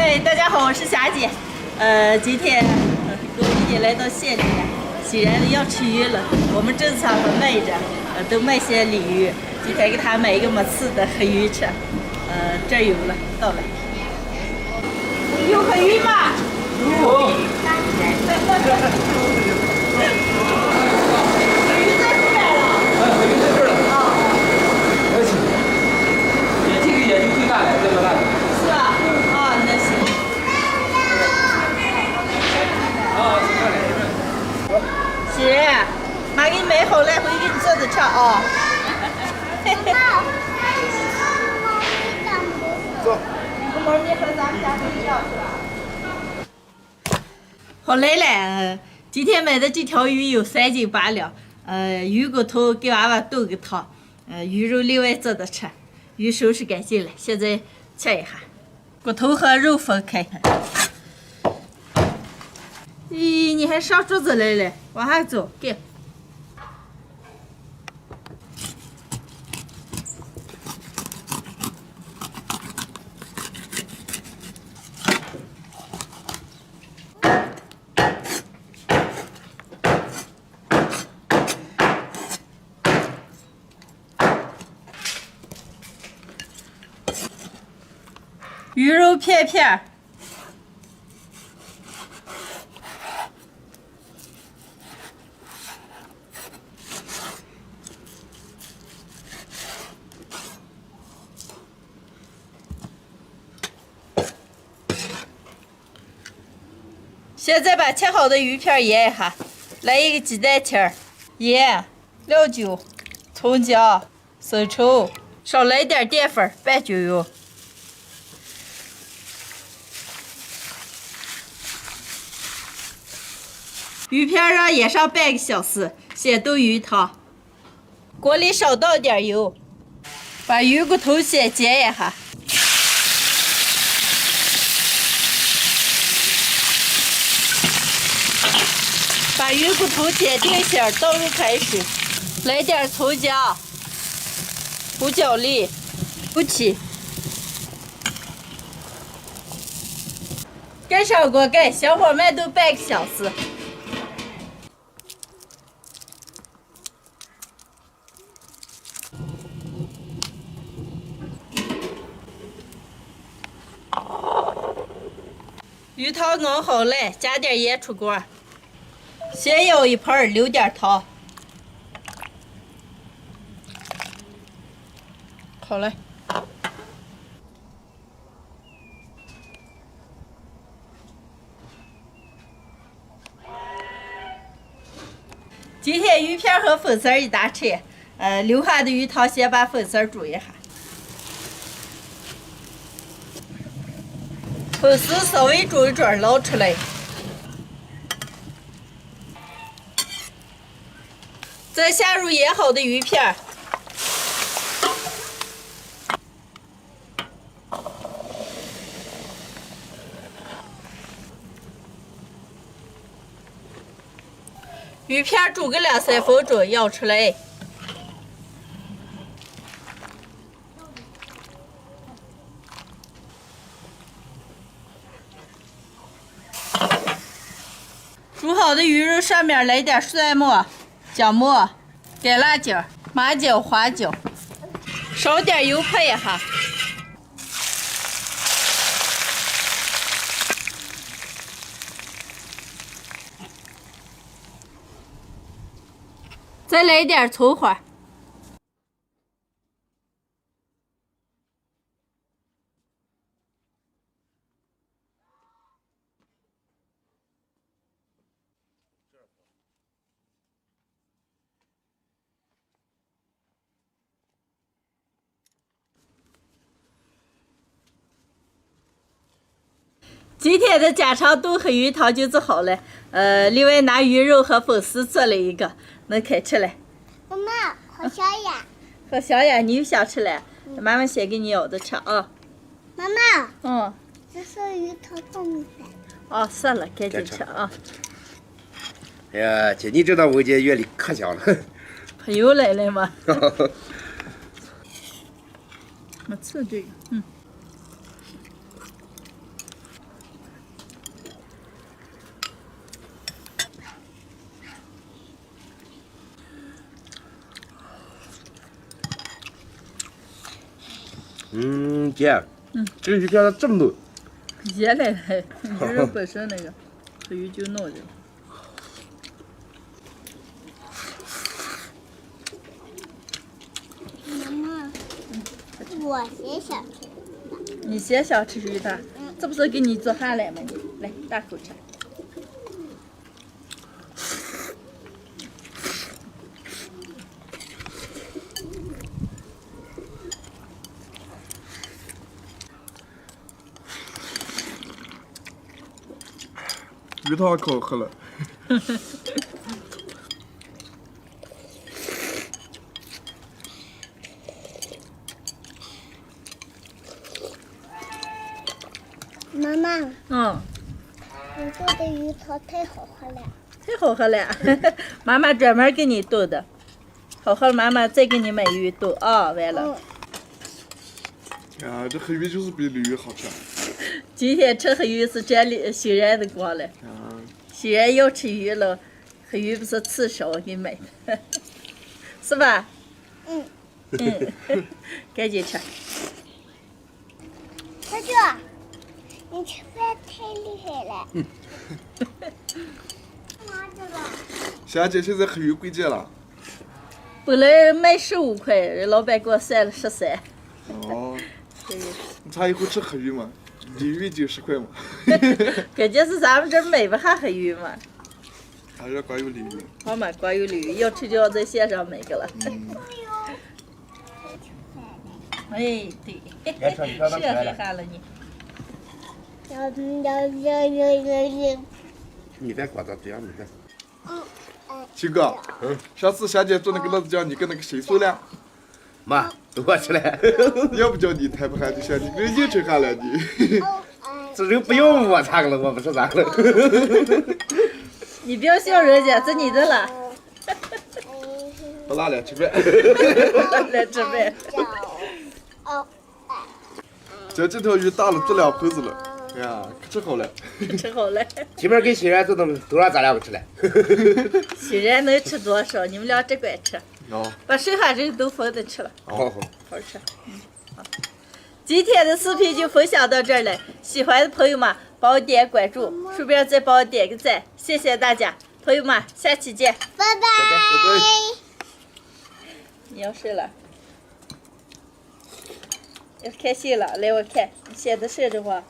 嘿，大家好，我是霞姐。今天我已经来到县里了，既然要吃鱼了，我们正常和卖着，都卖些鲤鱼。今天给他买一个没刺的黑鱼吃。这儿有了，到了。有黑鱼吗？有。黑鱼在出来了。黑鱼在这儿了。啊。这个也就最大的，这么大的。是吧？啊，那行。是，妈给你买好了，回去给你做着吃啊。走。猫咪和咱们家不一样是吧？好来了，今天买的这条鱼有3斤8两，鱼骨头给娃娃炖个汤，鱼肉另外做的吃，鱼收拾干净了，现在切一下，骨头和肉分开。咦，你还上桌子来了，往下走，给。鱼肉片片。现在把切好的鱼片腌一下，来一个鸡蛋清儿、盐、料酒、葱姜、生抽，少来点淀粉拌均匀。鱼片让腌上半个小时，先炖鱼汤。锅里少倒点油，把鱼骨头先煎一下。把鱼骨头煎定馅，倒入开水，来点葱姜、胡椒粒、枸杞，盖上锅盖，小火慢炖半个小时。鱼汤熬好了，加点盐出锅。先舀一盆，留点汤。好嘞。今天鱼片和粉丝一大吃，留下的鱼汤先把粉丝煮一下。粉丝稍微煮一煮，捞出来。再下入腌好的鱼片，鱼片煮个2-3分钟，舀出来。煮好的鱼肉上面来点蒜末、姜末、干辣椒、麻椒、花椒，少点油泼一下。再来点葱花。今天的家常炖黑鱼汤就做好了，另外拿鱼肉和粉丝做了一个，能开吃了。妈妈，好香呀！好香呀！你又想吃了？妈妈先给你舀着吃啊。妈妈，这是鱼头透明的。哦，算了，赶紧吃啊。哎呀，姐，你知道我姐月里可香了。朋友来了吗？没刺这个，甜。这个鱼片它这么嫩。腌来的，鱼肉本身那个鱼就弄着。妈妈，我先想吃。你先想吃鱼的，这不是给你做饭来吗？你来大口吃。鱼汤可好喝了。妈妈，你做的鱼汤太好喝了。太好喝了，妈妈专门给你炖的，好喝了妈妈再给你买鱼炖啊，完了。啊，这黑鱼就是比鲤鱼好吃。今天吃黑鱼是沾欣然的光了，欣然要吃鱼了，黑鱼不是刺少我给买的，是吧？赶紧吃。小九，你吃饭太厉害了。拿这个。霞姐，现在黑鱼贵贱了。本来卖15块，人老板给我算了13。哦。你咋以后吃黑鱼嘛？鲤鱼就10块嘛。关键是咱们这儿买不下黑鱼嘛。还是光有鲤鱼。好嘛，光有鲤鱼，要吃就要在线上买个了。哎，对，是很哈了你。你再刮到这样，你再。七哥，上次霞姐做那个辣子酱，你跟那个谁说了？妈，我吃了。要不叫你太不喊就行，你给人硬吃下了你。这人不要我咋个了？我不是咋个了？你不要笑人家，这你的了。不辣了，吃饭。来吃饭。这条鱼大了，这2盆子了。哎呀，可吃好了。吃好了。前面给欣然做的都让咱俩不吃了。欣然能吃多少？你们俩只管吃。把剩下这个都分着吃了。好吃。好。今天的视频就分享到这儿了，喜欢的朋友们帮我点关注，顺便再帮我点个赞，谢谢大家，朋友们，下期见，拜拜。你要睡了，要开心了，来我看，你现在睡着话。